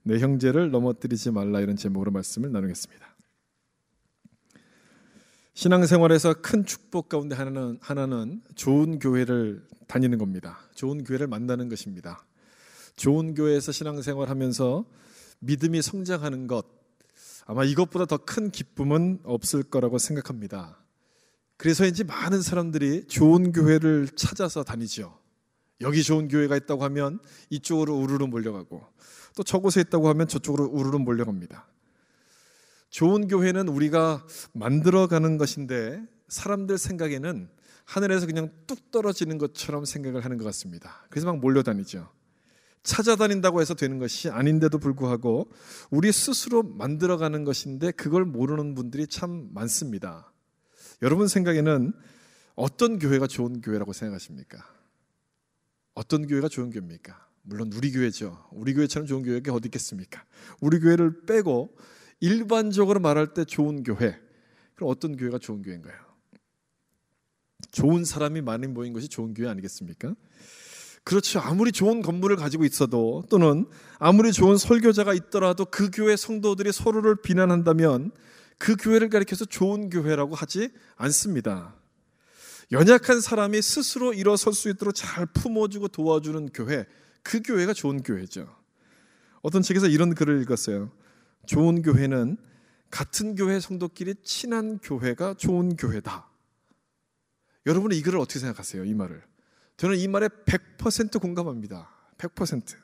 내 형제를 넘어뜨리지 말라, 이런 제목으로 말씀을 나누겠습니다. 신앙생활에서 큰 축복 가운데 하나는 좋은 교회를 다니는 겁니다. 좋은 교회를 만나는 것입니다. 좋은 교회에서 신앙생활하면서 믿음이 성장하는 것, 아마 이것보다 더 큰 기쁨은 없을 거라고 생각합니다. 그래서인지 많은 사람들이 좋은 교회를 찾아서 다니죠. 여기 좋은 교회가 있다고 하면 이쪽으로 우르르 몰려가고, 또 저곳에 있다고 하면 저쪽으로 우르르 몰려갑니다. 좋은 교회는 우리가 만들어가는 것인데 사람들 생각에는 하늘에서 그냥 뚝 떨어지는 것처럼 생각을 하는 것 같습니다. 그래서 막 몰려다니죠. 찾아다닌다고 해서 되는 것이 아닌데도 불구하고 우리 스스로 만들어가는 것인데 그걸 모르는 분들이 참 많습니다. 여러분 생각에는 어떤 교회가 좋은 교회라고 생각하십니까? 어떤 교회가 좋은 교회입니까? 물론 우리 교회죠. 우리 교회처럼 좋은 교회가 어디 있겠습니까? 우리 교회를 빼고 일반적으로 말할 때 좋은 교회, 그럼 어떤 교회가 좋은 교회인가요? 좋은 사람이 많이 모인 것이 좋은 교회 아니겠습니까? 그렇죠. 아무리 좋은 건물을 가지고 있어도, 또는 아무리 좋은 설교자가 있더라도 그 교회 성도들이 서로를 비난한다면 그 교회를 가리켜서 좋은 교회라고 하지 않습니다. 연약한 사람이 스스로 일어설 수 있도록 잘 품어주고 도와주는 교회, 그 교회가 좋은 교회죠. 어떤 책에서 이런 글을 읽었어요. 좋은 교회는 같은 교회 성도끼리 친한 교회가 좋은 교회다. 여러분은 이 글을 어떻게 생각하세요? 이 말을. 저는 이 말에 100% 공감합니다. 100%.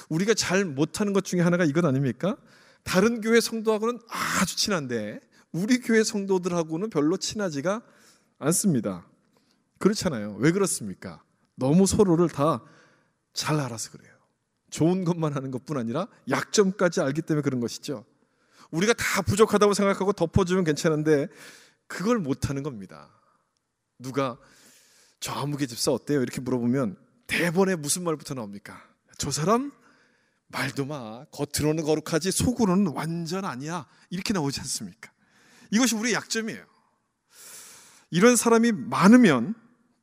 우리가 잘 못하는 것 중에 하나가 이건 아닙니까? 다른 교회 성도하고는 아주 친한데 우리 교회 성도들하고는 별로 친하지가 않습니다. 그렇잖아요. 왜 그렇습니까? 너무 서로를 다 잘 알아서 그래요. 좋은 것만 하는 것뿐 아니라 약점까지 알기 때문에 그런 것이죠. 우리가 다 부족하다고 생각하고 덮어주면 괜찮은데 그걸 못하는 겁니다. 누가 저 아무개 집사 어때요? 이렇게 물어보면 대번에 무슨 말부터 나옵니까? 저 사람 말도 마. 겉으로는 거룩하지 속으로는 완전 아니야. 이렇게 나오지 않습니까? 이것이 우리의 약점이에요. 이런 사람이 많으면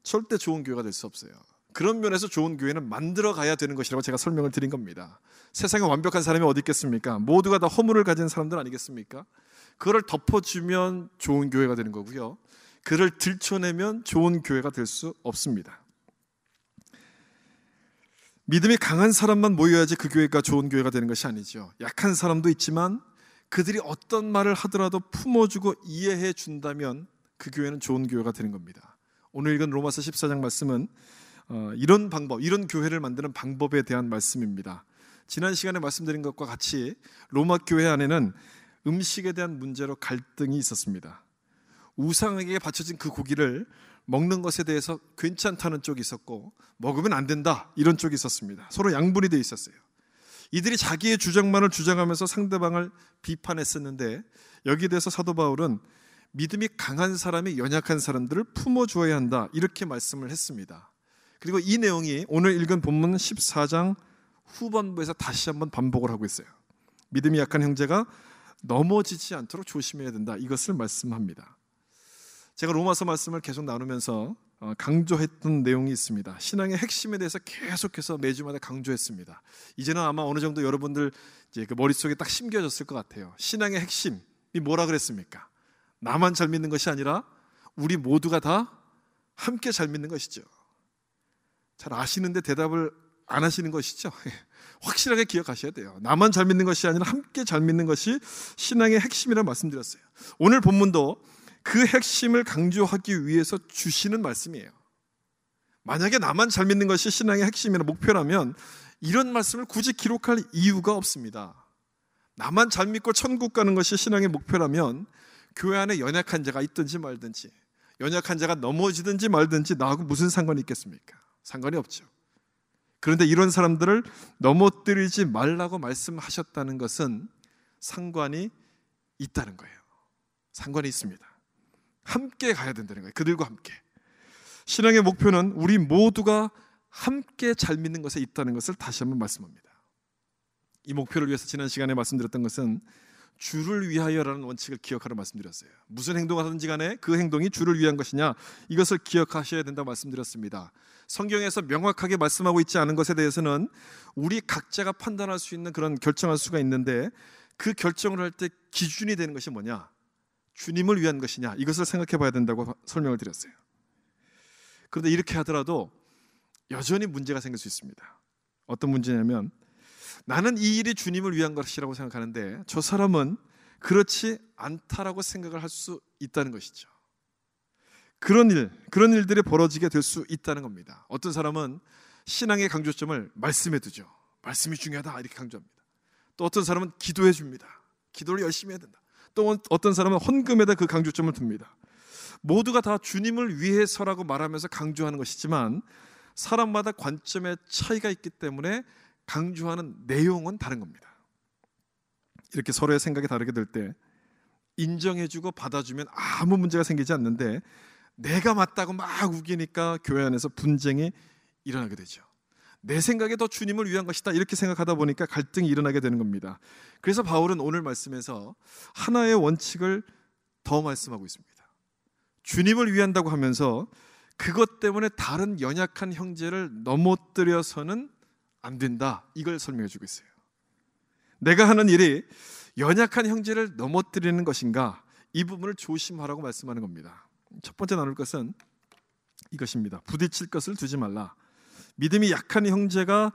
절대 좋은 교회가 될 수 없어요. 그런 면에서 좋은 교회는 만들어 가야 되는 것이라고 제가 설명을 드린 겁니다. 세상에 완벽한 사람이 어디 있겠습니까? 모두가 다 허물을 가진 사람들 아니겠습니까? 그걸 덮어주면 좋은 교회가 되는 거고요. 그를 들춰내면 좋은 교회가 될 수 없습니다. 믿음이 강한 사람만 모여야지 그 교회가 좋은 교회가 되는 것이 아니죠. 약한 사람도 있지만 그들이 어떤 말을 하더라도 품어주고 이해해 준다면 그 교회는 좋은 교회가 되는 겁니다. 오늘 읽은 로마서 14장 말씀은 이런 방법, 이런 교회를 만드는 방법에 대한 말씀입니다. 지난 시간에 말씀드린 것과 같이 로마 교회 안에는 음식에 대한 문제로 갈등이 있었습니다. 우상에게 바쳐진 그 고기를 먹는 것에 대해서 괜찮다는 쪽이 있었고 먹으면 안 된다 이런 쪽이 있었습니다. 서로 양분이 되어 있었어요. 이들이 자기의 주장만을 주장하면서 상대방을 비판했었는데 여기에 대해서 사도 바울은 믿음이 강한 사람이 연약한 사람들을 품어주어야 한다 이렇게 말씀을 했습니다. 그리고 이 내용이 오늘 읽은 본문 14장 후반부에서 다시 한번 반복을 하고 있어요. 믿음이 약한 형제가 넘어지지 않도록 조심해야 된다 이것을 말씀합니다. 제가 로마서 말씀을 계속 나누면서 강조했던 내용이 있습니다. 신앙의 핵심에 대해서 계속해서 매주마다 강조했습니다. 이제는 아마 어느 정도 여러분들 이제 그 머릿속에 딱 심겨졌을 것 같아요. 신앙의 핵심이 뭐라 그랬습니까? 나만 잘 믿는 것이 아니라 우리 모두가 다 함께 잘 믿는 것이죠. 잘 아시는데 대답을 안 하시는 것이죠. 확실하게 기억하셔야 돼요. 나만 잘 믿는 것이 아니라 함께 잘 믿는 것이 신앙의 핵심이라고 말씀드렸어요. 오늘 본문도 그 핵심을 강조하기 위해서 주시는 말씀이에요. 만약에 나만 잘 믿는 것이 신앙의 핵심이나 목표라면 이런 말씀을 굳이 기록할 이유가 없습니다. 나만 잘 믿고 천국 가는 것이 신앙의 목표라면 교회 안에 연약한 자가 있든지 말든지 연약한 자가 넘어지든지 말든지 나하고 무슨 상관이 있겠습니까? 상관이 없죠. 그런데 이런 사람들을 넘어뜨리지 말라고 말씀하셨다는 것은 상관이 있다는 거예요. 상관이 있습니다. 함께 가야 된다는 거예요. 그들과 함께. 신앙의 목표는 우리 모두가 함께 잘 믿는 것에 있다는 것을 다시 한번 말씀합니다. 이 목표를 위해서 지난 시간에 말씀드렸던 것은 주를 위하여라는 원칙을 기억하라 말씀드렸어요. 무슨 행동을 하든지 간에 그 행동이 주를 위한 것이냐, 이것을 기억하셔야 된다고 말씀드렸습니다. 성경에서 명확하게 말씀하고 있지 않은 것에 대해서는 우리 각자가 판단할 수 있는 그런 결정할 수가 있는데, 그 결정을 할 때 기준이 되는 것이 뭐냐, 주님을 위한 것이냐, 이것을 생각해 봐야 된다고 설명을 드렸어요. 그런데 이렇게 하더라도 여전히 문제가 생길 수 있습니다. 어떤 문제냐면, 나는 이 일이 주님을 위한 것이라고 생각하는데 저 사람은 그렇지 않다라고 생각을 할 수 있다는 것이죠. 그런 일들이 벌어지게 될 수 있다는 겁니다. 어떤 사람은 신앙의 강조점을 말씀에 두죠. 말씀이 중요하다 이렇게 강조합니다. 또 어떤 사람은 기도해 줍니다. 기도를 열심히 해야 된다. 또 어떤 사람은 헌금에다 그 강조점을 둡니다. 모두가 다 주님을 위해서라고 말하면서 강조하는 것이지만 사람마다 관점의 차이가 있기 때문에 강조하는 내용은 다른 겁니다. 이렇게 서로의 생각이 다르게 될 때 인정해주고 받아주면 아무 문제가 생기지 않는데, 내가 맞다고 막 우기니까 교회 안에서 분쟁이 일어나게 되죠. 내 생각에 더 주님을 위한 것이다 이렇게 생각하다 보니까 갈등이 일어나게 되는 겁니다. 그래서 바울은 오늘 말씀에서 하나의 원칙을 더 말씀하고 있습니다. 주님을 위한다고 하면서 그것 때문에 다른 연약한 형제를 넘어뜨려서는 안 된다, 이걸 설명해 주고 있어요. 내가 하는 일이 연약한 형제를 넘어뜨리는 것인가, 이 부분을 조심하라고 말씀하는 겁니다. 첫 번째 나눌 것은 이것입니다. 부딪힐 것을 두지 말라. 믿음이 약한 형제가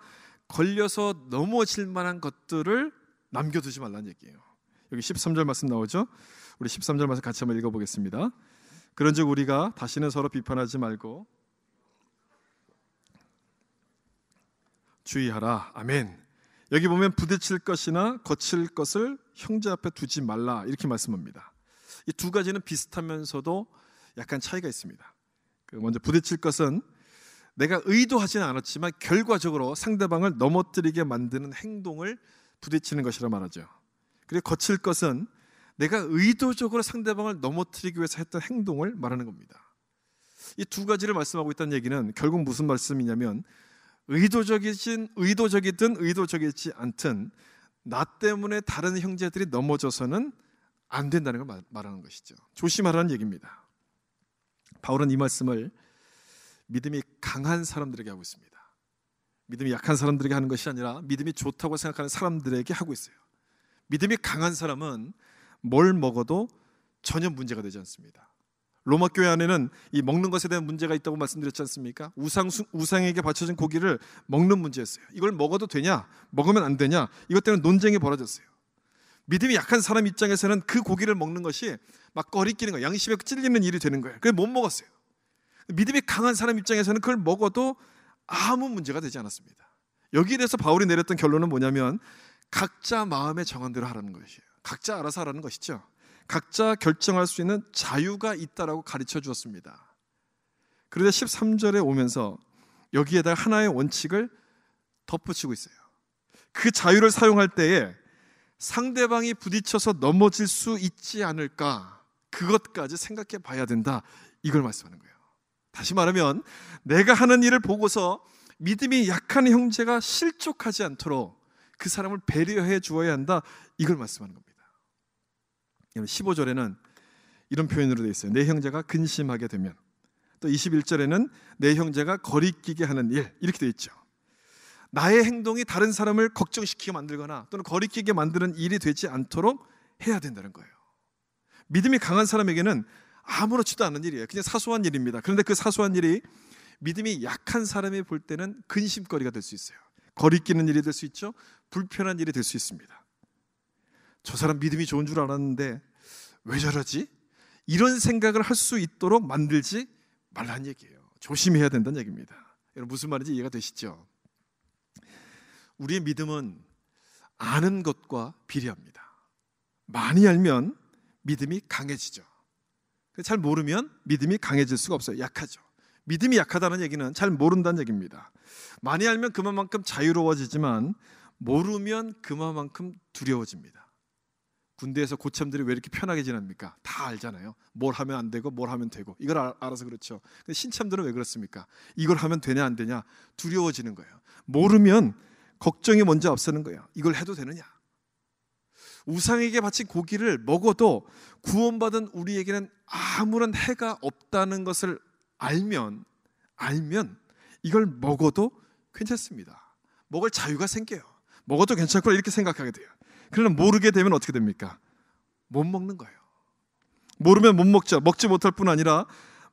걸려서 넘어질 만한 것들을 남겨두지 말라는 얘기예요. 여기 13절 말씀 나오죠? 우리 13절 말씀 같이 한번 읽어보겠습니다. 그런즉 우리가 다시는 서로 비판하지 말고 주의하라. 아멘. 여기 보면 부딪힐 것이나 거칠 것을 형제 앞에 두지 말라 이렇게 말씀합니다. 이 두 가지는 비슷하면서도 약간 차이가 있습니다. 먼저 부딪힐 것은 내가 의도하지는 않았지만 결과적으로 상대방을 넘어뜨리게 만드는 행동을 부딪히는 것이라 말하죠. 그리고 거칠 것은 내가 의도적으로 상대방을 넘어뜨리기 위해서 했던 행동을 말하는 겁니다. 이 두 가지를 말씀하고 있다는 얘기는 결국 무슨 말씀이냐면, 의도적이든 의도적이지 않든 나 때문에 다른 형제들이 넘어져서는 안 된다는 걸 말하는 것이죠. 조심하라는 얘기입니다. 바울은 이 말씀을 믿음이 강한 사람들에게 하고 있습니다. 믿음이 약한 사람들에게 하는 것이 아니라 믿음이 좋다고 생각하는 사람들에게 하고 있어요. 믿음이 강한 사람은 뭘 먹어도 전혀 문제가 되지 않습니다. 로마 교회 안에는 이 먹는 것에 대한 문제가 있다고 말씀드렸지 않습니까? 우상에게 바쳐진 고기를 먹는 문제였어요. 이걸 먹어도 되냐, 먹으면 안 되냐, 이것 때문에 논쟁이 벌어졌어요. 믿음이 약한 사람 입장에서는 그 고기를 먹는 것이 막 꺼리끼는 거예요. 양심에 찔리는 일이 되는 거예요. 그래서 못 먹었어요. 믿음이 강한 사람 입장에서는 그걸 먹어도 아무 문제가 되지 않았습니다. 여기에 대해서 바울이 내렸던 결론은 뭐냐면, 각자 마음의 정한대로 하라는 것이에요. 각자 알아서 하라는 것이죠. 각자 결정할 수 있는 자유가 있다라고 가르쳐 주었습니다. 그런데 13절에 오면서 여기에다가 하나의 원칙을 덧붙이고 있어요. 그 자유를 사용할 때에 상대방이 부딪혀서 넘어질 수 있지 않을까, 그것까지 생각해 봐야 된다, 이걸 말씀하는 거예요. 다시 말하면 내가 하는 일을 보고서 믿음이 약한 형제가 실족하지 않도록 그 사람을 배려해 주어야 한다, 이걸 말씀하는 겁니다. 15절에는 이런 표현으로 되어 있어요. 내 형제가 근심하게 되면. 또 21절에는 내 형제가 거리끼게 하는 일, 이렇게 되어 있죠. 나의 행동이 다른 사람을 걱정시키게 만들거나 또는 거리끼게 만드는 일이 되지 않도록 해야 된다는 거예요. 믿음이 강한 사람에게는 아무렇지도 않은 일이에요. 그냥 사소한 일입니다. 그런데 그 사소한 일이 믿음이 약한 사람이 볼 때는 근심거리가 될 수 있어요. 거리끼는 일이 될 수 있죠. 불편한 일이 될 수 있습니다. 저 사람 믿음이 좋은 줄 알았는데 왜 저러지? 이런 생각을 할 수 있도록 만들지 말라는 얘기예요. 조심해야 된다는 얘기입니다. 여러분 무슨 말인지 이해가 되시죠? 우리의 믿음은 아는 것과 비례합니다. 많이 알면 믿음이 강해지죠. 잘 모르면 믿음이 강해질 수가 없어요. 약하죠. 믿음이 약하다는 얘기는 잘 모른다는 얘기입니다. 많이 알면 그만큼 자유로워지지만 모르면 그만큼 두려워집니다. 군대에서 고참들이 왜 이렇게 편하게 지냅니까? 다 알잖아요. 뭘 하면 안 되고 뭘 하면 되고, 이걸 알아서 그렇죠. 근데 신참들은 왜 그렇습니까? 이걸 하면 되냐 안 되냐 두려워지는 거예요. 모르면 걱정이 먼저 앞서는 거예요. 이걸 해도 되느냐? 우상에게 바친 고기를 먹어도 구원받은 우리에게는 아무런 해가 없다는 것을 알면 이걸 먹어도 괜찮습니다. 먹을 자유가 생겨요. 먹어도 괜찮구나 이렇게 생각하게 돼요. 그러나 모르게 되면 어떻게 됩니까? 못 먹는 거예요. 모르면 못 먹죠. 먹지 못할 뿐 아니라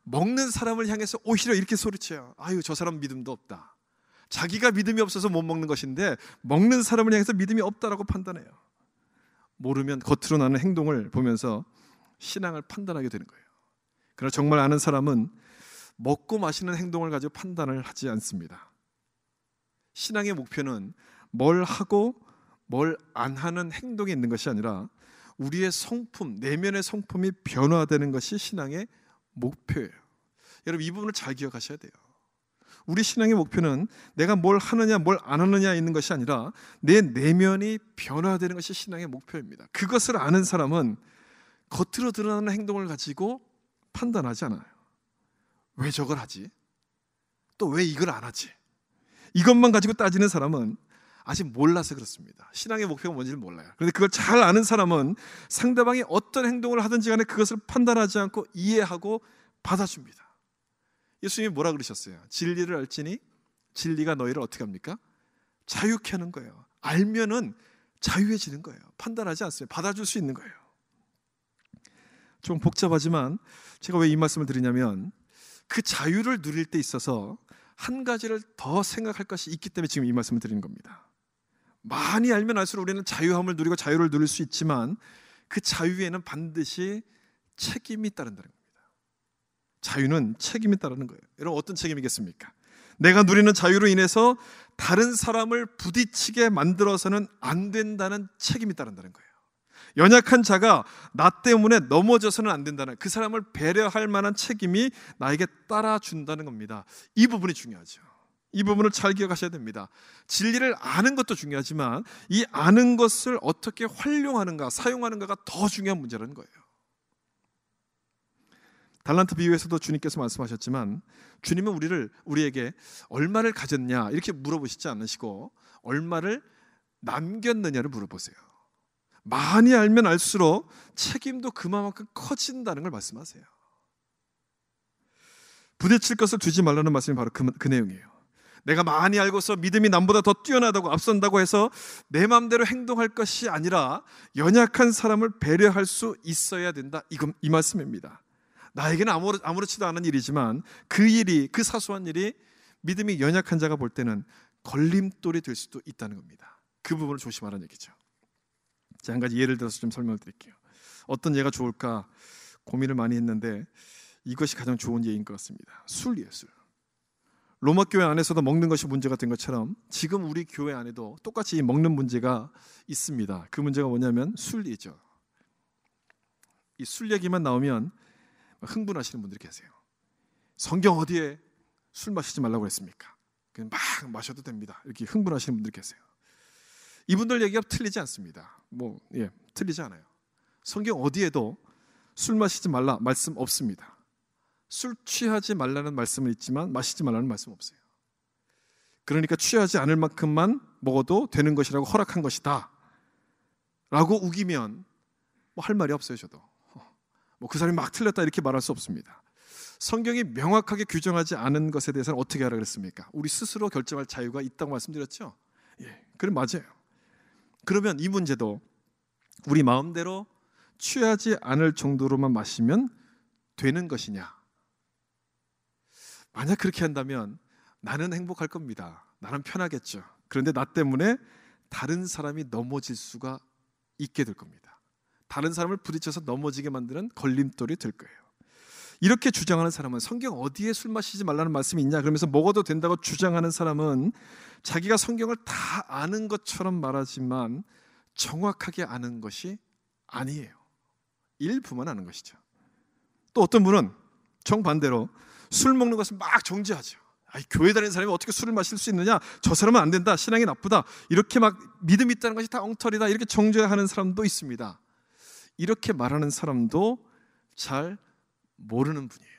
먹는 사람을 향해서 오히려 이렇게 소리쳐요. 아유, 저 사람 믿음도 없다. 자기가 믿음이 없어서 못 먹는 것인데 먹는 사람을 향해서 믿음이 없다라고 판단해요. 모르면 겉으로 나는 행동을 보면서 신앙을 판단하게 되는 거예요. 그러나 정말 아는 사람은 먹고 마시는 행동을 가지고 판단을 하지 않습니다. 신앙의 목표는 뭘 하고 뭘 안 하는 행동이 있는 것이 아니라 우리의 성품, 내면의 성품이 변화되는 것이 신앙의 목표예요. 여러분, 이 부분을 잘 기억하셔야 돼요. 우리 신앙의 목표는 내가 뭘 하느냐 뭘 안 하느냐 있는 것이 아니라 내 내면이 변화되는 것이 신앙의 목표입니다. 그것을 아는 사람은 겉으로 드러나는 행동을 가지고 판단하지 않아요. 왜 저걸 하지? 또 왜 이걸 안 하지? 이것만 가지고 따지는 사람은 아직 몰라서 그렇습니다. 신앙의 목표가 뭔지를 몰라요. 그런데 그걸 잘 아는 사람은 상대방이 어떤 행동을 하든지 간에 그것을 판단하지 않고 이해하고 받아줍니다. 예수님이 뭐라 그러셨어요? 진리를 알지니 진리가 너희를 어떻게 합니까? 자유케 하는 거예요. 알면은 자유해지는 거예요. 판단하지 않습니다. 받아줄 수 있는 거예요. 좀 복잡하지만 제가 왜 이 말씀을 드리냐면 그 자유를 누릴 때 있어서 한 가지를 더 생각할 것이 있기 때문에 지금 이 말씀을 드리는 겁니다. 많이 알면 알수록 우리는 자유함을 누리고 자유를 누릴 수 있지만 그 자유에는 반드시 책임이 따른다는 겁니다. 자유는 책임이 따르는 거예요. 여러분, 어떤 책임이겠습니까? 내가 누리는 자유로 인해서 다른 사람을 부딪히게 만들어서는 안 된다는 책임이 따른다는 거예요. 연약한 자가 나 때문에 넘어져서는 안 된다는, 그 사람을 배려할 만한 책임이 나에게 따라준다는 겁니다. 이 부분이 중요하죠. 이 부분을 잘 기억하셔야 됩니다. 진리를 아는 것도 중요하지만 이 아는 것을 어떻게 활용하는가, 사용하는가가 더 중요한 문제라는 거예요. 달란트 비유에서도 주님께서 말씀하셨지만 주님은 우리에게 얼마를 가졌냐 이렇게 물어보시지 않으시고 얼마를 남겼느냐를 물어보세요. 많이 알면 알수록 책임도 그만큼 커진다는 걸 말씀하세요. 부딪힐 것을 두지 말라는 말씀이 바로 그 내용이에요. 내가 많이 알고서 믿음이 남보다 더 뛰어나다고 앞선다고 해서 내 마음대로 행동할 것이 아니라 연약한 사람을 배려할 수 있어야 된다. 이 말씀입니다. 나에게는 아무렇지도 않은 일이지만 그 일이, 그 사소한 일이 믿음이 연약한 자가 볼 때는 걸림돌이 될 수도 있다는 겁니다. 그 부분을 조심하라는 얘기죠. 자, 한 가지 예를 들어서 좀 설명을 드릴게요. 어떤 예가 좋을까 고민을 많이 했는데 이것이 가장 좋은 예인 것 같습니다. 술이에요, 술. 로마 교회 안에서도 먹는 것이 문제가 된 것처럼 지금 우리 교회 안에도 똑같이 이 먹는 문제가 있습니다. 그 문제가 뭐냐면 술이죠. 이 술 얘기만 나오면 흥분하시는 분들이 계세요. 성경 어디에 술 마시지 말라고 했습니까? 그냥 막 마셔도 됩니다. 이렇게 흥분하시는 분들이 계세요. 이분들 얘기가 틀리지 않습니다. 틀리지 않아요. 성경 어디에도 술 마시지 말라 말씀 없습니다. 술 취하지 말라는 말씀은 있지만 마시지 말라는 말씀 없어요. 그러니까 취하지 않을 만큼만 먹어도 되는 것이라고 허락한 것이다 라고 우기면 할 말이 없어요. 저도 그 사람이 막 틀렸다 이렇게 말할 수 없습니다. 성경이 명확하게 규정하지 않은 것에 대해서는 어떻게 하라 그랬습니까? 우리 스스로 결정할 자유가 있다고 말씀드렸죠. 그래 맞아요. 그러면 이 문제도 우리 마음대로 취하지 않을 정도로만 마시면 되는 것이냐? 만약 그렇게 한다면 나는 행복할 겁니다. 나는 편하겠죠. 그런데 나 때문에 다른 사람이 넘어질 수가 있게 될 겁니다. 다른 사람을 부딪혀서 넘어지게 만드는 걸림돌이 될 거예요. 이렇게 주장하는 사람은 성경 어디에 술 마시지 말라는 말씀이 있냐 그러면서 먹어도 된다고 주장하는 사람은 자기가 성경을 다 아는 것처럼 말하지만 정확하게 아는 것이 아니에요. 일부만 아는 것이죠. 또 어떤 분은 정반대로 술 먹는 것을 막 정죄하죠. 교회 다니는 사람이 어떻게 술을 마실 수 있느냐, 저 사람은 안 된다, 신앙이 나쁘다, 이렇게 막 믿음이 있다는 것이 다 엉터리다 이렇게 정죄하는 사람도 있습니다. 이렇게 말하는 사람도 잘 모르는 분이에요.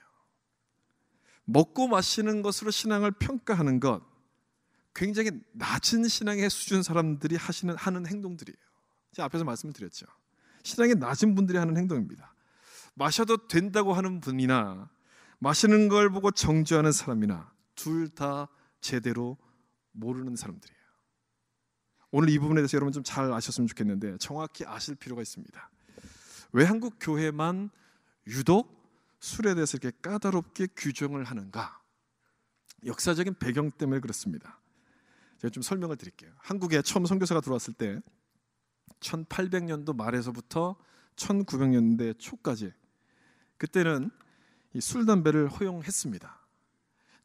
먹고 마시는 것으로 신앙을 평가하는 것 굉장히 낮은 신앙의 수준 사람들이 하는 행동들이에요. 제가 앞에서 말씀을 드렸죠. 신앙이 낮은 분들이 하는 행동입니다. 마셔도 된다고 하는 분이나 마시는 걸 보고 정죄하는 사람이나 둘 다 제대로 모르는 사람들이에요. 오늘 이 부분에 대해서 여러분 좀 잘 아셨으면 좋겠는데 정확히 아실 필요가 있습니다. 왜 한국 교회만 유독 술에 대해서 이렇게 까다롭게 규정을 하는가? 역사적인 배경 때문에 그렇습니다. 제가 좀 설명을 드릴게요. 한국에 처음 선교사가 들어왔을 때 1800년도 말에서부터 1900년대 초까지 그때는 이 술, 담배를 허용했습니다.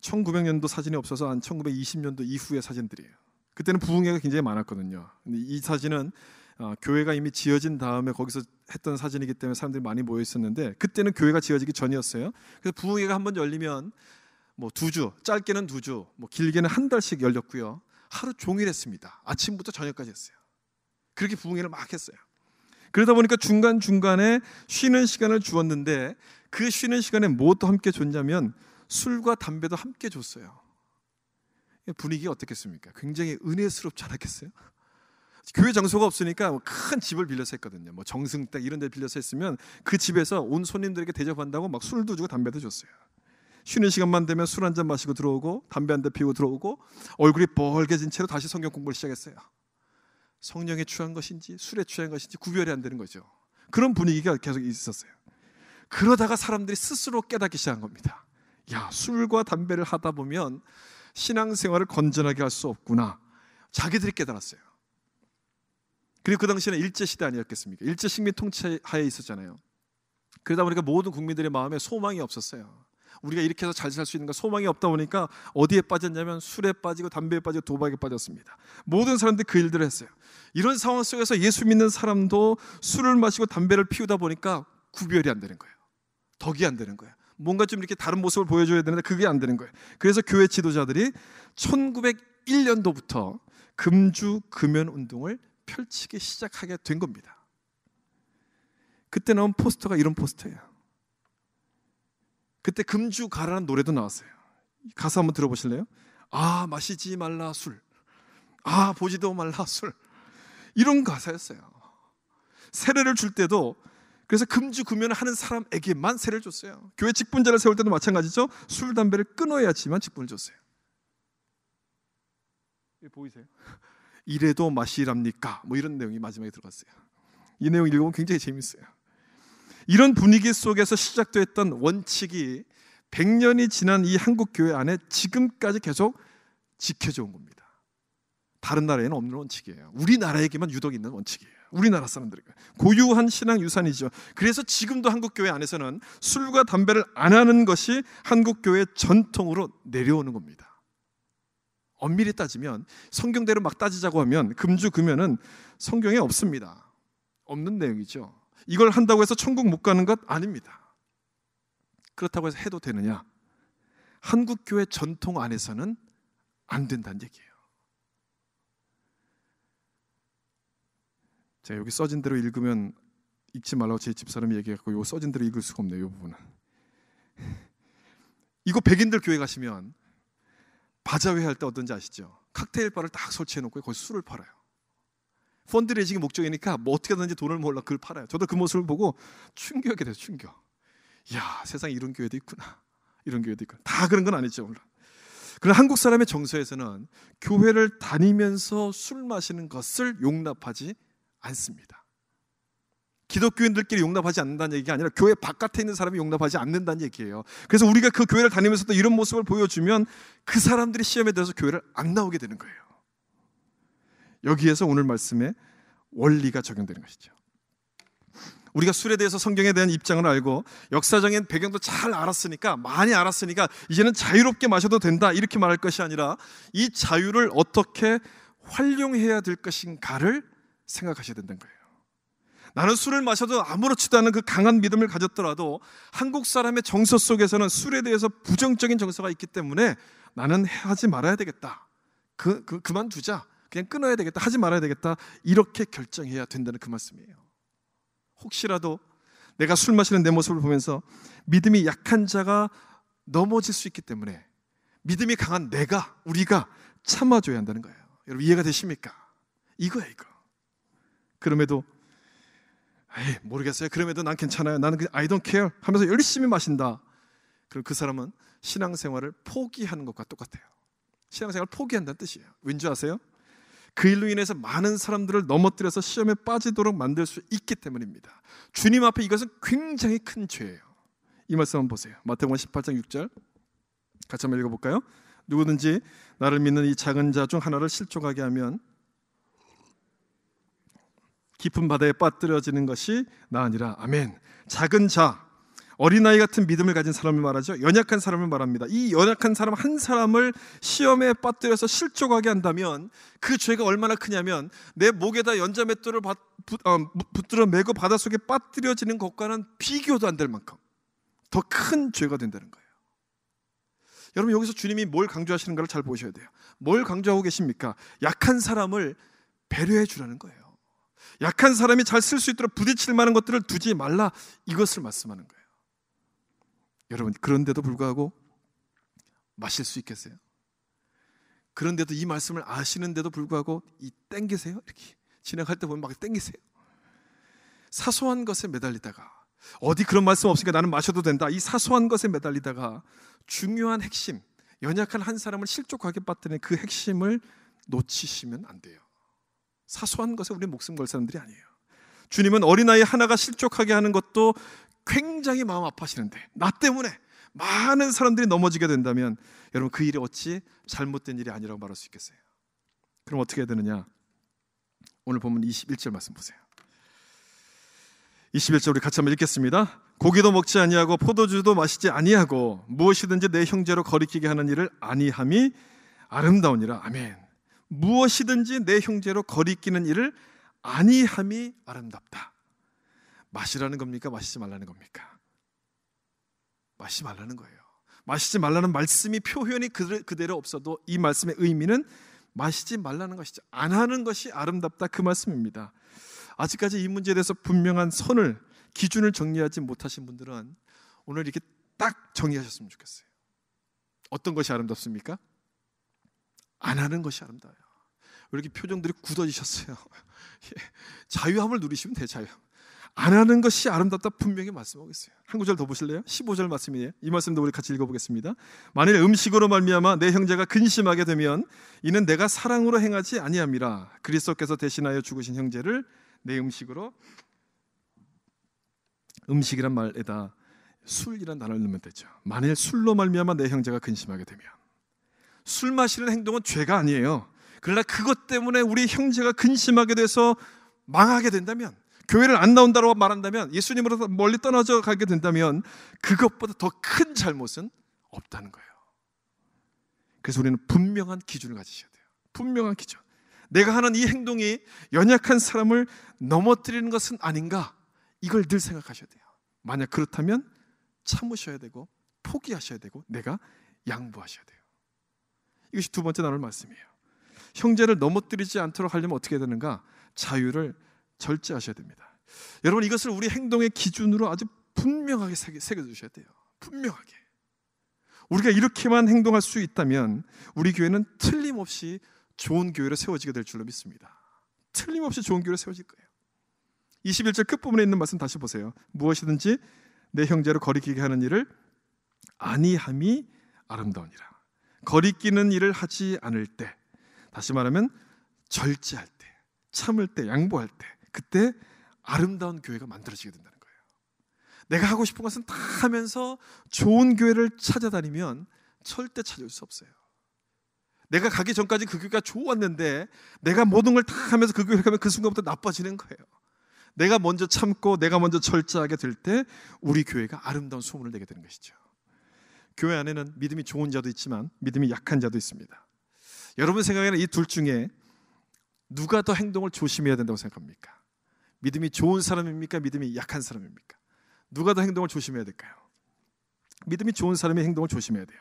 1900년도 사진이 없어서 한 1920년도 이후의 사진들이에요. 그때는 부흥회가 굉장히 많았거든요. 근데 이 사진은 교회가 이미 지어진 다음에 거기서 했던 사진이기 때문에 사람들이 많이 모여 있었는데 그때는 교회가 지어지기 전이었어요. 그래서 부흥회가 한번 열리면 뭐 2주, 짧게는 2주, 뭐 길게는 한 달씩 열렸고요. 하루 종일 했습니다. 아침부터 저녁까지 했어요. 그렇게 부흥회를 막 했어요. 그러다 보니까 중간중간에 쉬는 시간을 주었는데 그 쉬는 시간에 무엇도 함께 줬냐면 술과 담배도 함께 줬어요. 분위기가 어떻겠습니까? 굉장히 은혜스럽지 않았겠어요? 교회 장소가 없으니까 큰 집을 빌려서 했거든요. 뭐 정승댁 이런 데 빌려서 했으면 그 집에서 온 손님들에게 대접한다고 막 술도 주고 담배도 줬어요. 쉬는 시간만 되면 술 한 잔 마시고 들어오고 담배 한 대 피우고 들어오고 얼굴이 벌개진 채로 다시 성경 공부를 시작했어요. 성령에 취한 것인지 술에 취한 것인지 구별이 안 되는 거죠. 그런 분위기가 계속 있었어요. 그러다가 사람들이 스스로 깨닫기 시작한 겁니다. 야, 술과 담배를 하다 보면 신앙생활을 건전하게 할 수 없구나. 자기들이 깨달았어요. 그리고 그 당시에는 일제시대 아니었겠습니까? 일제식민 통치하에 있었잖아요. 그러다 보니까 모든 국민들의 마음에 소망이 없었어요. 우리가 이렇게 해서 잘 살 수 있는가 소망이 없다 보니까 어디에 빠졌냐면 술에 빠지고 담배에 빠지고 도박에 빠졌습니다. 모든 사람들이 그 일들을 했어요. 이런 상황 속에서 예수 믿는 사람도 술을 마시고 담배를 피우다 보니까 구별이 안 되는 거예요. 덕이 안 되는 거예요. 뭔가 좀 이렇게 다른 모습을 보여줘야 되는데 그게 안 되는 거예요. 그래서 교회 지도자들이 1901년도부터 금주 금연 운동을 펼치기 시작하게 된 겁니다. 그때 나온 포스터가 이런 포스터예요. 그때 금주 가라는 노래도 나왔어요. 가사 한번 들어보실래요? 아, 마시지 말라 술. 아, 보지도 말라 술. 이런 가사였어요. 세례를 줄 때도 그래서 금주 금연을 하는 사람에게만 세례를 줬어요. 교회 직분자를 세울 때도 마찬가지죠. 술, 담배를 끊어야지만 직분을 줬어요. 보이세요? 이래도 마시랍니까? 뭐 이런 내용이 마지막에 들어갔어요. 이 내용 읽어보면 굉장히 재밌어요. 이런 분위기 속에서 시작됐던 원칙이 100년이 지난 이 한국 교회 안에 지금까지 계속 지켜져 온 겁니다. 다른 나라에는 없는 원칙이에요. 우리나라에게만 유독 있는 원칙이에요. 우리나라 사람들에게 고유한 신앙 유산이죠. 그래서 지금도 한국 교회 안에서는 술과 담배를 안 하는 것이 한국 교회의 전통으로 내려오는 겁니다. 엄밀히 따지면 성경대로 막 따지자고 하면 금주 금연은 성경에 없습니다. 없는 내용이죠. 이걸 한다고 해서 천국 못 가는 것 아닙니다. 그렇다고 해서 해도 되느냐? 한국 교회 전통 안에서는 안 된다는 얘기예요. 제가 여기 써진 대로 읽으면 읽지 말라고 제 집사람이 얘기했고 이거 써진 대로 읽을 수가 없네요. 이 부분은. 이거 백인들 교회 가시면 바자회 할 때 어떤지 아시죠? 칵테일 바를 딱 설치해놓고 거기서 술을 팔아요. 펀드레이징이 목적이니까 뭐 어떻게 하든지 돈을 모으려고 그걸 팔아요. 저도 그 모습을 보고 충격이 돼요. 충격. 이야, 세상에 이런 교회도 있구나. 이런 교회도 있구나. 다 그런 건 아니죠, 물론. 그러나 한국 사람의 정서에서는 교회를 다니면서 술 마시는 것을 용납하지 않습니다. 기독교인들끼리 용납하지 않는다는 얘기가 아니라 교회 바깥에 있는 사람이 용납하지 않는다는 얘기예요. 그래서 우리가 그 교회를 다니면서도 이런 모습을 보여주면 그 사람들이 시험에 들어서 교회를 안 나오게 되는 거예요. 여기에서 오늘 말씀에 원리가 적용되는 것이죠. 우리가 술에 대해서 성경에 대한 입장을 알고 역사적인 배경도 잘 알았으니까 많이 알았으니까 이제는 자유롭게 마셔도 된다 이렇게 말할 것이 아니라 이 자유를 어떻게 활용해야 될 것인가를 생각하셔야 된다는 거예요. 나는 술을 마셔도 아무렇지도 않은 그 강한 믿음을 가졌더라도 한국 사람의 정서 속에서는 술에 대해서 부정적인 정서가 있기 때문에 나는 하지 말아야 되겠다. 그만두자. 그냥 끊어야 되겠다. 하지 말아야 되겠다. 이렇게 결정해야 된다는 그 말씀이에요. 혹시라도 내가 술 마시는 내 모습을 보면서 믿음이 약한 자가 넘어질 수 있기 때문에 믿음이 강한 우리가 참아줘야 한다는 거예요. 여러분 이해가 되십니까? 이거예요, 이거. 그럼에도 에이, 모르겠어요. 그럼에도 난 괜찮아요. 나는 그냥 I don't care 하면서 열심히 마신다. 그럼 그 사람은 신앙생활을 포기하는 것과 똑같아요. 신앙생활을 포기한다는 뜻이에요. 왠지 아세요? 그 일로 인해서 많은 사람들을 넘어뜨려서 시험에 빠지도록 만들 수 있기 때문입니다. 주님 앞에 이것은 굉장히 큰 죄예요. 이 말씀 한번 보세요. 마태복음 18장 6절 같이 한번 읽어볼까요? 누구든지 나를 믿는 이 작은 자 중 하나를 실족하게 하면 깊은 바다에 빠뜨려지는 것이 나으니라. 아멘. 작은 자, 어린아이 같은 믿음을 가진 사람을 말하죠. 연약한 사람을 말합니다. 이 연약한 사람 한 사람을 시험에 빠뜨려서 실족하게 한다면 그 죄가 얼마나 크냐면 내 목에다 연자맷돌을 붙들어 매고 바닷속에 빠뜨려지는 것과는 비교도 안 될 만큼 더 큰 죄가 된다는 거예요. 여러분, 여기서 주님이 뭘 강조하시는가를 잘 보셔야 돼요. 뭘 강조하고 계십니까? 약한 사람을 배려해 주라는 거예요. 약한 사람이 잘 쓸 수 있도록 부딪힐 만한 것들을 두지 말라, 이것을 말씀하는 거예요. 여러분, 그런데도 불구하고 마실 수 있겠어요? 그런데도 이 말씀을 아시는데도 불구하고 이 땡기세요? 이렇게 지나갈 때 보면 막 땡기세요? 사소한 것에 매달리다가, 어디 그런 말씀 없으니까 나는 마셔도 된다, 이 사소한 것에 매달리다가 중요한 핵심, 연약한 한 사람을 실족하게 빠뜨리는 그 핵심을 놓치시면 안 돼요. 사소한 것에 우리 목숨 걸 사람들이 아니에요. 주님은 어린아이 하나가 실족하게 하는 것도 굉장히 마음 아파하시는데, 나 때문에 많은 사람들이 넘어지게 된다면 여러분, 그 일이 어찌 잘못된 일이 아니라고 말할 수 있겠어요? 그럼 어떻게 해야 되느냐? 오늘 보면 21절 말씀 보세요. 21절 우리 같이 한번 읽겠습니다. 고기도 먹지 아니하고 포도주도 마시지 아니하고 무엇이든지 내 형제로 거리끼게 하는 일을 아니함이 아름다우니라. 아멘. 무엇이든지 내 형제로 거리끼는 일을 아니함이 아름답다. 마시라는 겁니까? 마시지 말라는 겁니까? 마시지 말라는 거예요. 마시지 말라는 말씀이 표현이 그대로 없어도 이 말씀의 의미는 마시지 말라는 것이죠. 안 하는 것이 아름답다, 그 말씀입니다. 아직까지 이 문제에 대해서 분명한 선을, 기준을 정리하지 못하신 분들은 오늘 이렇게 딱 정리하셨으면 좋겠어요. 어떤 것이 아름답습니까? 안 하는 것이 아름다워요. 왜 이렇게 표정들이 굳어지셨어요? 자유함을 누리시면 돼요. 자유. 안 하는 것이 아름답다, 분명히 말씀하고 있어요. 한 구절 더 보실래요? 15절 말씀이에요. 이 말씀도 우리 같이 읽어보겠습니다. 만일 음식으로 말미암아 내 형제가 근심하게 되면 이는 내가 사랑으로 행하지 아니함이라. 그리스도께서 대신하여 죽으신 형제를 내 음식으로, 음식이란 말에다 술이란 단어를 넣으면 되죠. 만일 술로 말미암아 내 형제가 근심하게 되면, 술 마시는 행동은 죄가 아니에요. 그러나 그것 때문에 우리 형제가 근심하게 돼서 망하게 된다면, 교회를 안 나온다고 말한다면, 예수님으로부터 멀리 떠나져 가게 된다면 그것보다 더 큰 잘못은 없다는 거예요. 그래서 우리는 분명한 기준을 가지셔야 돼요. 분명한 기준. 내가 하는 이 행동이 연약한 사람을 넘어뜨리는 것은 아닌가, 이걸 늘 생각하셔야 돼요. 만약 그렇다면 참으셔야 되고 포기하셔야 되고 내가 양보하셔야 돼요. 이것이 두 번째 나눌 말씀이에요. 형제를 넘어뜨리지 않도록 하려면 어떻게 해야 되는가? 자유를 절제하셔야 됩니다. 여러분, 이것을 우리 행동의 기준으로 아주 분명하게 새겨두셔야 돼요. 분명하게. 우리가 이렇게만 행동할 수 있다면 우리 교회는 틀림없이 좋은 교회로 세워지게 될 줄로 믿습니다. 틀림없이 좋은 교회로 세워질 거예요. 21절 끝부분에 있는 말씀 다시 보세요. 무엇이든지 내 형제로 거리끼게 하는 일을 아니함이 아름다우니라. 거리끼는 일을 하지 않을 때, 다시 말하면 절제할 때, 참을 때, 양보할 때, 그때 아름다운 교회가 만들어지게 된다는 거예요. 내가 하고 싶은 것은 다 하면서 좋은 교회를 찾아다니면 절대 찾을 수 없어요. 내가 가기 전까지 그 교회가 좋았는데 내가 모든 걸 다 하면서 그 교회 가면 그 순간부터 나빠지는 거예요. 내가 먼저 참고 내가 먼저 절제하게 될 때 우리 교회가 아름다운 소문을 내게 되는 것이죠. 교회 안에는 믿음이 좋은 자도 있지만 믿음이 약한 자도 있습니다. 여러분 생각에는 이 둘 중에 누가 더 행동을 조심해야 된다고 생각합니까? 믿음이 좋은 사람입니까? 믿음이 약한 사람입니까? 누가 더 행동을 조심해야 될까요? 믿음이 좋은 사람이 행동을 조심해야 돼요.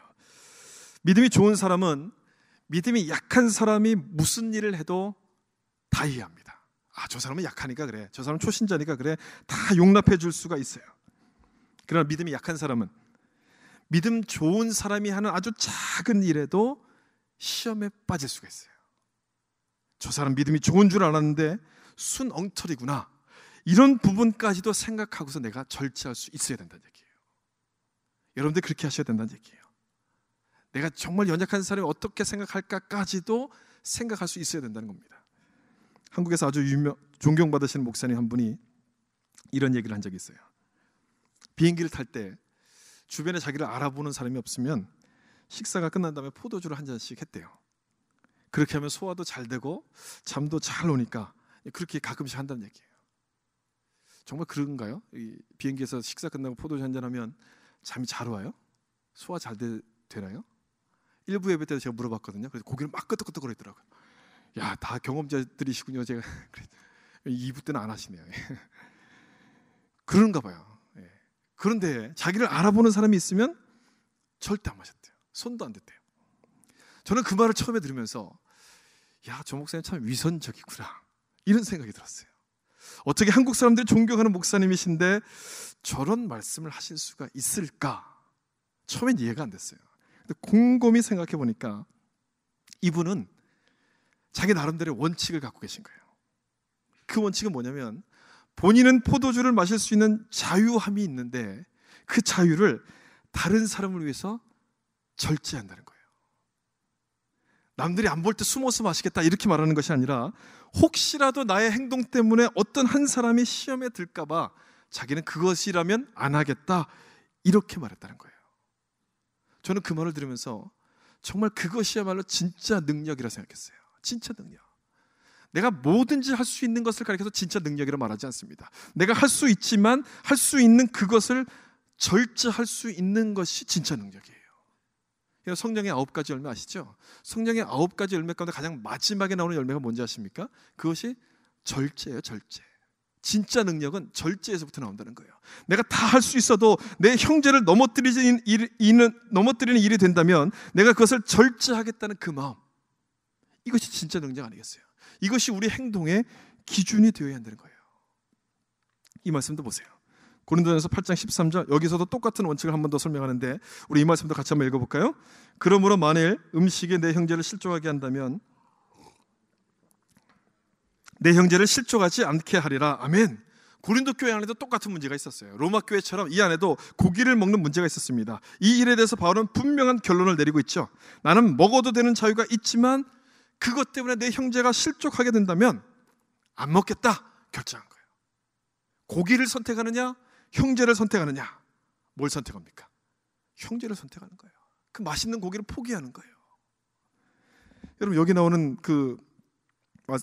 믿음이 좋은 사람은 믿음이 약한 사람이 무슨 일을 해도 다 이해합니다. 저 사람은 약하니까 그래, 저 사람은 초신자니까 그래, 다 용납해 줄 수가 있어요. 그러나 믿음이 약한 사람은 믿음 좋은 사람이 하는 아주 작은 일에도 시험에 빠질 수가 있어요. 저 사람 믿음이 좋은 줄 알았는데 순엉터리구나, 이런 부분까지도 생각하고서 내가 절제할 수 있어야 된다는 얘기예요. 여러분들 그렇게 하셔야 된다는 얘기예요. 내가 정말 연약한 사람이 어떻게 생각할까까지도 생각할 수 있어야 된다는 겁니다. 한국에서 아주 존경받으시는 목사님 한 분이 이런 얘기를 한 적이 있어요. 비행기를 탈 때 주변에 자기를 알아보는 사람이 없으면 식사가 끝난 다음에 포도주를 한 잔씩 했대요. 그렇게 하면 소화도 잘 되고 잠도 잘 오니까 그렇게 가끔씩 한다는 얘기예요. 정말 그런가요? 비행기에서 식사 끝나고 포도주 한 잔 하면 잠이 잘 와요? 소화 잘 되나요? 일부 예배 때도 제가 물어봤거든요. 그래서 고개를 막 끄덕끄덕거리더라고요. 야, 다 경험자들이시군요. 제가 2부 때는 안 하시네요. 그런가 봐요. 그런데 자기를 알아보는 사람이 있으면 절대 안 마셨대요. 손도 안 댔대요. 저는 그 말을 처음에 들으면서 야, 저 목사님 참 위선적이구나, 이런 생각이 들었어요. 어떻게 한국 사람들이 존경하는 목사님이신데 저런 말씀을 하실 수가 있을까? 처음엔 이해가 안 됐어요. 근데 곰곰이 생각해 보니까 이분은 자기 나름대로의 원칙을 갖고 계신 거예요. 그 원칙은 뭐냐면 본인은 포도주를 마실 수 있는 자유함이 있는데 그 자유를 다른 사람을 위해서 절제한다는 거예요. 남들이 안 볼 때 숨어서 마시겠다, 이렇게 말하는 것이 아니라 혹시라도 나의 행동 때문에 어떤 한 사람이 시험에 들까 봐 자기는 그것이라면 안 하겠다, 이렇게 말했다는 거예요. 저는 그 말을 들으면서 정말 그것이야말로 진짜 능력이라 생각했어요. 진짜 능력. 내가 뭐든지 할 수 있는 것을 가리켜서 진짜 능력이라 말하지 않습니다. 내가 할 수 있지만 할 수 있는 그것을 절제할 수 있는 것이 진짜 능력이에요. 성령의 9가지 열매 아시죠? 성령의 9가지 열매 가운데 가장 마지막에 나오는 열매가 뭔지 아십니까? 그것이 절제예요. 절제. 진짜 능력은 절제에서부터 나온다는 거예요. 내가 다 할 수 있어도 내 형제를 넘어뜨리는 일이 된다면 내가 그것을 절제하겠다는 그 마음, 이것이 진짜 능력 아니겠어요? 이것이 우리 행동의 기준이 되어야 한다는 거예요. 이 말씀도 보세요. 고린도전서 8장 13절, 여기서도 똑같은 원칙을 한 번 더 설명하는데 우리 이 말씀도 같이 한번 읽어볼까요? 그러므로 만일 음식에 내 형제를 실족하게 한다면 내 형제를 실족하지 않게 하리라. 아멘. 고린도 교회 안에도 똑같은 문제가 있었어요. 로마 교회처럼 이 안에도 고기를 먹는 문제가 있었습니다. 이 일에 대해서 바울은 분명한 결론을 내리고 있죠. 나는 먹어도 되는 자유가 있지만 그것 때문에 내 형제가 실족하게 된다면 안 먹겠다 결정한 거예요. 고기를 선택하느냐, 형제를 선택하느냐. 뭘 선택합니까? 형제를 선택하는 거예요. 그 맛있는 고기를 포기하는 거예요. 여러분, 여기 나오는 그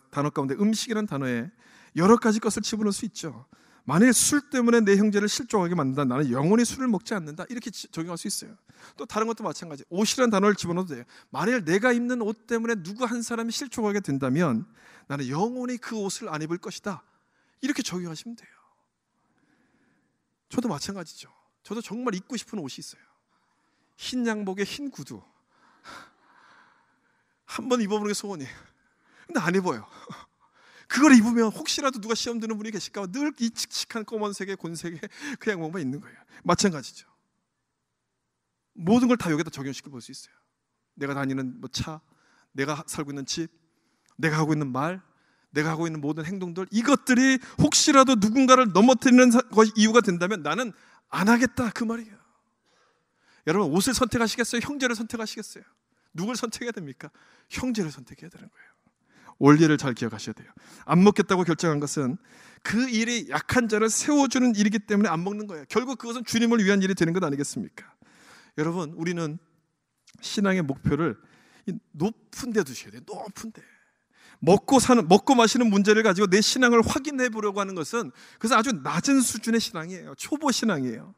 단어 가운데 음식이라는 단어에 여러 가지 것을 집어넣을 수 있죠. 만일 술 때문에 내 형제를 실족하게 만든다, 나는 영원히 술을 먹지 않는다, 이렇게 적용할 수 있어요. 또 다른 것도 마찬가지. 옷이라는 단어를 집어넣어도 돼요. 만일 내가 입는 옷 때문에 누구 한 사람이 실족하게 된다면 나는 영원히 그 옷을 안 입을 것이다, 이렇게 적용하시면 돼요. 저도 마찬가지죠. 저도 정말 입고 싶은 옷이 있어요. 흰 양복에 흰 구두. 한번 입어보는 게 소원이에요. 근데 안 입어요. 그걸 입으면 혹시라도 누가 시험 드는 분이 계실까 봐 늘 이 칙칙한 검은색의 곤색의 그 양복만 있는 거예요. 마찬가지죠. 모든 걸 다 여기다 적용시켜 볼 수 있어요. 내가 다니는 차, 내가 살고 있는 집, 내가 하고 있는 말, 내가 하고 있는 모든 행동들, 이것들이 혹시라도 누군가를 넘어뜨리는 이유가 된다면 나는 안 하겠다, 그 말이에요. 여러분, 옷을 선택하시겠어요? 형제를 선택하시겠어요? 누굴 선택해야 됩니까? 형제를 선택해야 되는 거예요. 원리를 잘 기억하셔야 돼요. 안 먹겠다고 결정한 것은 그 일이 약한 자를 세워주는 일이기 때문에 안 먹는 거예요. 결국 그것은 주님을 위한 일이 되는 것 아니겠습니까? 여러분, 우리는 신앙의 목표를 높은 데 두셔야 돼요. 높은 데. 먹고 마시는 문제를 가지고 내 신앙을 확인해 보려고 하는 것은 그것은 아주 낮은 수준의 신앙이에요. 초보 신앙이에요.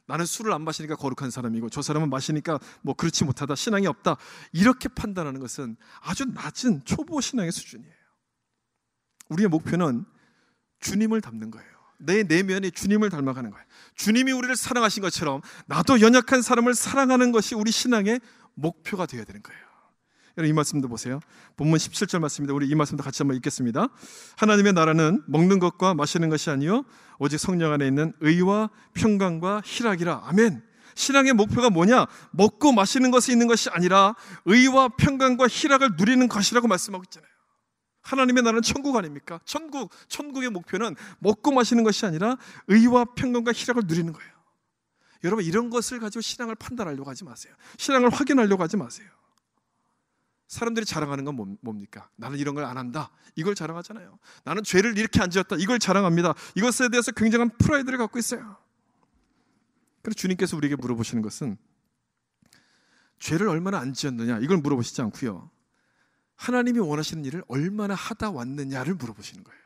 나는 술을 안 마시니까 거룩한 사람이고 저 사람은 마시니까 뭐 그렇지 못하다, 신앙이 없다, 이렇게 판단하는 것은 아주 낮은 초보 신앙의 수준이에요. 우리의 목표는 주님을 닮는 거예요. 내 내면이 주님을 닮아가는 거예요. 주님이 우리를 사랑하신 것처럼 나도 연약한 사람을 사랑하는 것이 우리 신앙의 목표가 되어야 되는 거예요. 여러분, 이 말씀도 보세요. 본문 17절 말씀입니다. 우리 이 말씀도 같이 한번 읽겠습니다. 하나님의 나라는 먹는 것과 마시는 것이 아니요 오직 성령 안에 있는 의와 평강과 희락이라. 아멘. 신앙의 목표가 뭐냐? 먹고 마시는 것이 있는 것이 아니라 의와 평강과 희락을 누리는 것이라고 말씀하고 있잖아요. 하나님의 나라는 천국 아닙니까? 천국의 목표는 먹고 마시는 것이 아니라 의와 평강과 희락을 누리는 거예요. 여러분, 이런 것을 가지고 신앙을 판단하려고 하지 마세요. 신앙을 확인하려고 하지 마세요. 사람들이 자랑하는 건 뭡니까? 나는 이런 걸 안 한다, 이걸 자랑하잖아요. 나는 죄를 이렇게 안 지었다, 이걸 자랑합니다. 이것에 대해서 굉장한 프라이드를 갖고 있어요. 그래서 주님께서 우리에게 물어보시는 것은 죄를 얼마나 안 지었느냐, 이걸 물어보시지 않고요, 하나님이 원하시는 일을 얼마나 하다 왔느냐를 물어보시는 거예요.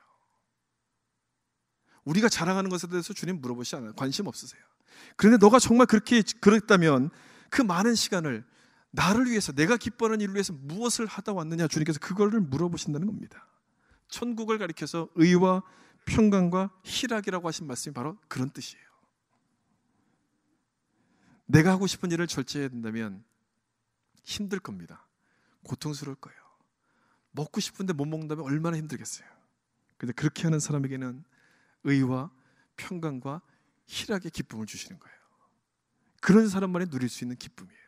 우리가 자랑하는 것에 대해서 주님 물어보시지 않아요. 관심 없으세요. 그런데 너가 정말 그랬다면 그 많은 시간을 나를 위해서, 내가 기뻐하는 일을 위해서 무엇을 하다 왔느냐, 주님께서 그거를 물어보신다는 겁니다. 천국을 가리켜서 의와 평강과 희락이라고 하신 말씀이 바로 그런 뜻이에요. 내가 하고 싶은 일을 절제해야 된다면 힘들 겁니다. 고통스러울 거예요. 먹고 싶은데 못 먹는다면 얼마나 힘들겠어요. 그런데 그렇게 하는 사람에게는 의와 평강과 희락의 기쁨을 주시는 거예요. 그런 사람만이 누릴 수 있는 기쁨이에요.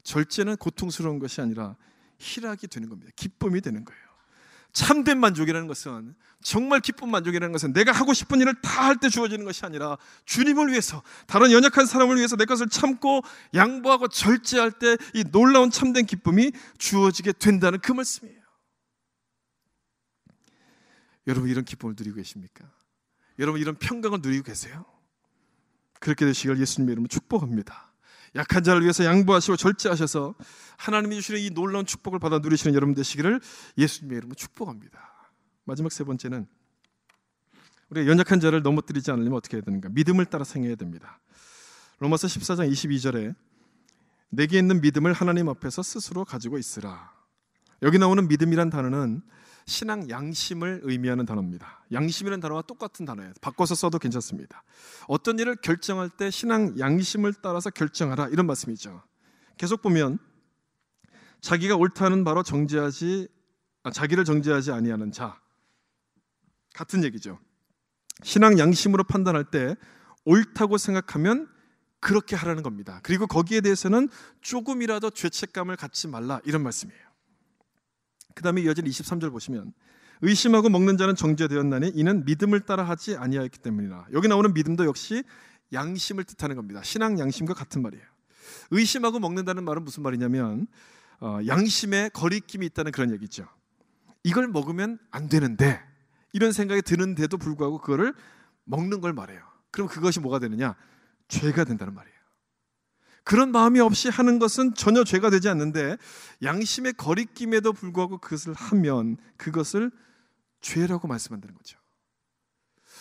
절제는 고통스러운 것이 아니라 희락이 되는 겁니다. 기쁨이 되는 거예요. 참된 만족이라는 것은, 정말 기쁜 만족이라는 것은 내가 하고 싶은 일을 다 할 때 주어지는 것이 아니라 주님을 위해서, 다른 연약한 사람을 위해서 내 것을 참고 양보하고 절제할 때 이 놀라운 참된 기쁨이 주어지게 된다는 그 말씀이에요. 여러분, 이런 기쁨을 누리고 계십니까? 여러분, 이런 평강을 누리고 계세요? 그렇게 되시길 예수님의 이름으로 축복합니다. 약한 자를 위해서 양보하시고 절제하셔서 하나님이 주시는 이 놀라운 축복을 받아 누리시는 여러분 되시기를 예수님의 이름으로 축복합니다. 마지막 세 번째는, 우리가 연약한 자를 넘어뜨리지 않으려면 어떻게 해야 되는가? 믿음을 따라 행해야 됩니다. 로마서 14장 22절에 내게 있는 믿음을 하나님 앞에서 스스로 가지고 있으라. 여기 나오는 믿음이란 단어는 신앙 양심을 의미하는 단어입니다. 양심이라는 단어와 똑같은 단어예요. 바꿔서 써도 괜찮습니다. 어떤 일을 결정할 때 신앙 양심을 따라서 결정하라, 이런 말씀이죠. 계속 보면 자기가 옳다는 바로 자기를 정죄하지 아니하는 자, 같은 얘기죠. 신앙 양심으로 판단할 때 옳다고 생각하면 그렇게 하라는 겁니다. 그리고 거기에 대해서는 조금이라도 죄책감을 갖지 말라, 이런 말씀이에요. 그 다음에 이어진 23절 보시면 의심하고 먹는 자는 정죄되었나니 이는 믿음을 따라 하지 아니하였기 때문이라. 여기 나오는 믿음도 역시 양심을 뜻하는 겁니다. 신앙 양심과 같은 말이에요. 의심하고 먹는다는 말은 무슨 말이냐면 양심에 거리낌이 있다는 그런 얘기죠. 이걸 먹으면 안 되는데, 이런 생각이 드는데도 불구하고 그거를 먹는 걸 말해요. 그럼 그것이 뭐가 되느냐? 죄가 된다는 말이에요. 그런 마음이 없이 하는 것은 전혀 죄가 되지 않는데 양심의 거리낌에도 불구하고 그것을 하면 그것을 죄라고 말씀한다는 거죠.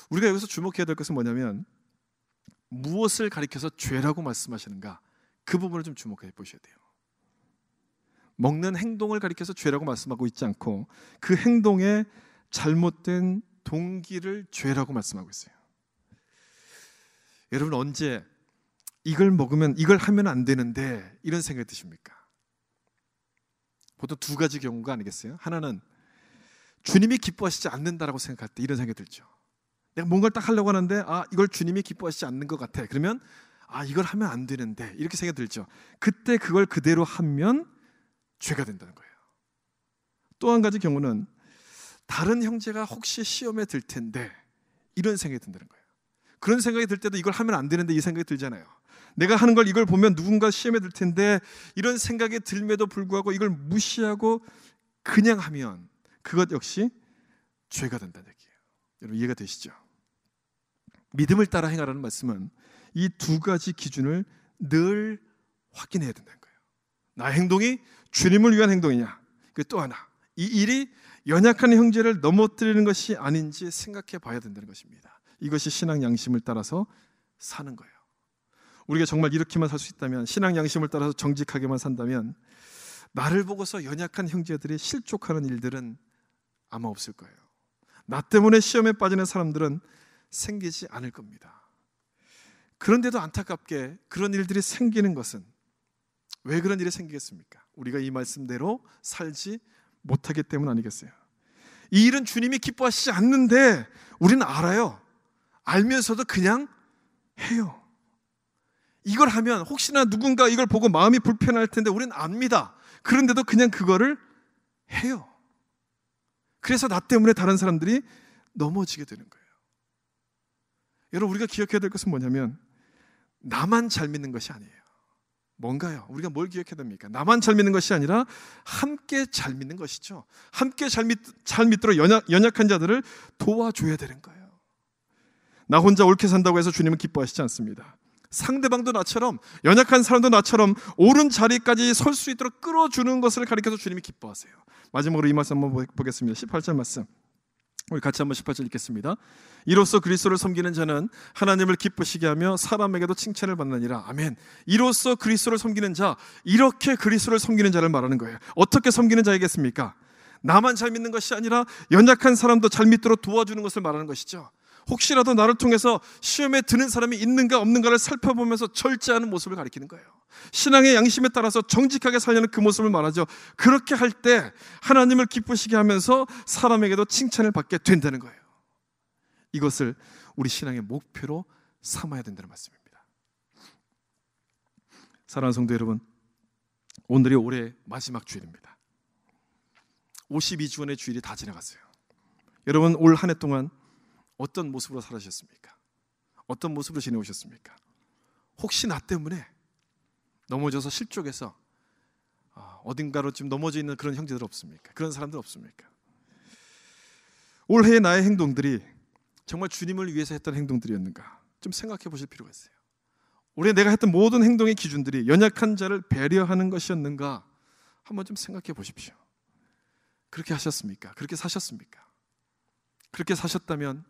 우리가 여기서 주목해야 될 것은 뭐냐면, 무엇을 가리켜서 죄라고 말씀하시는가, 그 부분을 좀 주목해 보셔야 돼요. 먹는 행동을 가리켜서 죄라고 말씀하고 있지 않고 그 행동의 잘못된 동기를 죄라고 말씀하고 있어요. 여러분, 언제 이걸 먹으면, 이걸 하면 안 되는데 이런 생각이 드십니까? 보통 두 가지 경우가 아니겠어요? 하나는 주님이 기뻐하시지 않는다라고 생각할 때 이런 생각이 들죠. 내가 뭔가를 딱 하려고 하는데 이걸 주님이 기뻐하시지 않는 것 같아. 그러면 이걸 하면 안 되는데, 이렇게 생각이 들죠. 그때 그걸 그대로 하면 죄가 된다는 거예요. 또 한 가지 경우는 다른 형제가 혹시 시험에 들 텐데, 이런 생각이 든다는 거예요. 그런 생각이 들 때도 이걸 하면 안 되는데 이 생각이 들잖아요. 내가 하는 걸, 이걸 보면 누군가 시험에 들 텐데, 이런 생각이 들매도 불구하고 이걸 무시하고 그냥 하면 그것 역시 죄가 된다는 얘기예요. 여러분, 이해가 되시죠? 믿음을 따라 행하라는 말씀은 이 두 가지 기준을 늘 확인해야 된다는 거예요. 나의 행동이 주님을 위한 행동이냐, 또 하나, 이 일이 연약한 형제를 넘어뜨리는 것이 아닌지 생각해 봐야 된다는 것입니다. 이것이 신앙 양심을 따라서 사는 거예요. 우리가 정말 이렇게만 살 수 있다면, 신앙 양심을 따라서 정직하게만 산다면, 나를 보고서 연약한 형제들이 실족하는 일들은 아마 없을 거예요. 나 때문에 시험에 빠지는 사람들은 생기지 않을 겁니다. 그런데도 안타깝게 그런 일들이 생기는 것은, 왜 그런 일이 생기겠습니까? 우리가 이 말씀대로 살지 못하기 때문 아니겠어요? 이 일은 주님이 기뻐하시지 않는데 우리는 알아요. 알면서도 그냥 해요. 이걸 하면 혹시나 누군가 이걸 보고 마음이 불편할 텐데 우리는 압니다. 그런데도 그냥 그거를 해요. 그래서 나 때문에 다른 사람들이 넘어지게 되는 거예요. 여러분, 우리가 기억해야 될 것은 뭐냐면 나만 잘 믿는 것이 아니에요. 뭔가요? 우리가 뭘 기억해야 됩니까? 나만 잘 믿는 것이 아니라 함께 잘 믿는 것이죠. 함께 잘 믿도록 연약한 자들을 도와줘야 되는 거예요. 나 혼자 옳게 산다고 해서 주님은 기뻐하시지 않습니다. 상대방도 나처럼, 연약한 사람도 나처럼 옳은 자리까지 설 수 있도록 끌어주는 것을 가리켜서 주님이 기뻐하세요. 마지막으로 이 말씀 한번 보겠습니다. 18절 말씀, 우리 같이 한번 18절 읽겠습니다. 이로써 그리스도를 섬기는 자는 하나님을 기쁘시게 하며 사람에게도 칭찬을 받느니라. 아멘. 이로써 그리스도를 섬기는 자, 이렇게 그리스도를 섬기는 자를 말하는 거예요. 어떻게 섬기는 자이겠습니까? 나만 잘 믿는 것이 아니라 연약한 사람도 잘 믿도록 도와주는 것을 말하는 것이죠. 혹시라도 나를 통해서 시험에 드는 사람이 있는가 없는가를 살펴보면서 절제하는 모습을 가리키는 거예요. 신앙의 양심에 따라서 정직하게 살려는 그 모습을 말하죠. 그렇게 할 때 하나님을 기쁘시게 하면서 사람에게도 칭찬을 받게 된다는 거예요. 이것을 우리 신앙의 목표로 삼아야 된다는 말씀입니다. 사랑하는 성도 여러분, 오늘이 올해 마지막 주일입니다. 52주간의 주일이 다 지나갔어요. 여러분, 올 한 해 동안 어떤 모습으로 살아셨습니까? 어떤 모습으로 지내오셨습니까? 혹시 나 때문에 넘어져서 실족해서 어딘가로 지금 넘어져 있는 그런 형제들 없습니까? 그런 사람들 없습니까? 올해의 나의 행동들이 정말 주님을 위해서 했던 행동들이었는가 좀 생각해 보실 필요가 있어요. 올해 내가 했던 모든 행동의 기준들이 연약한 자를 배려하는 것이었는가 한번 좀 생각해 보십시오. 그렇게 하셨습니까? 그렇게 사셨습니까? 그렇게 사셨다면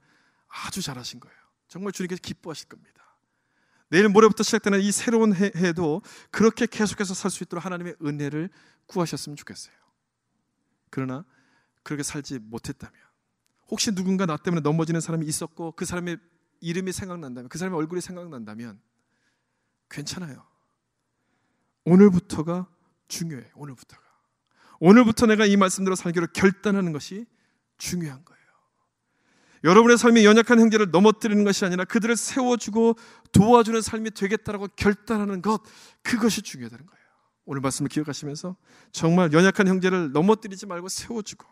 아주 잘하신 거예요. 정말 주님께서 기뻐하실 겁니다. 내일 모레부터 시작되는 이 새로운 해도 그렇게 계속해서 살 수 있도록 하나님의 은혜를 구하셨으면 좋겠어요. 그러나 그렇게 살지 못했다면, 혹시 누군가 나 때문에 넘어지는 사람이 있었고 그 사람의 이름이 생각난다면, 그 사람의 얼굴이 생각난다면 괜찮아요. 오늘부터가 중요해요. 오늘부터 내가 이 말씀대로 살기로 결단하는 것이 중요한 거예요. 여러분의 삶이 연약한 형제를 넘어뜨리는 것이 아니라 그들을 세워주고 도와주는 삶이 되겠다라고 결단하는 것, 그것이 중요하다는 거예요. 오늘 말씀을 기억하시면서 정말 연약한 형제를 넘어뜨리지 말고 세워주고,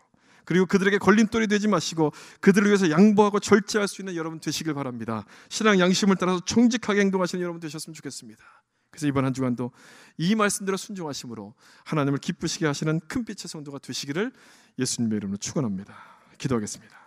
그리고 그들에게 걸림돌이 되지 마시고 그들을 위해서 양보하고 절제할 수 있는 여러분 되시길 바랍니다. 신앙 양심을 따라서 정직하게 행동하시는 여러분 되셨으면 좋겠습니다. 그래서 이번 한 주간도 이 말씀대로 순종하심으로 하나님을 기쁘시게 하시는 큰빛의 성도가 되시기를 예수님의 이름으로 축원합니다. 기도하겠습니다.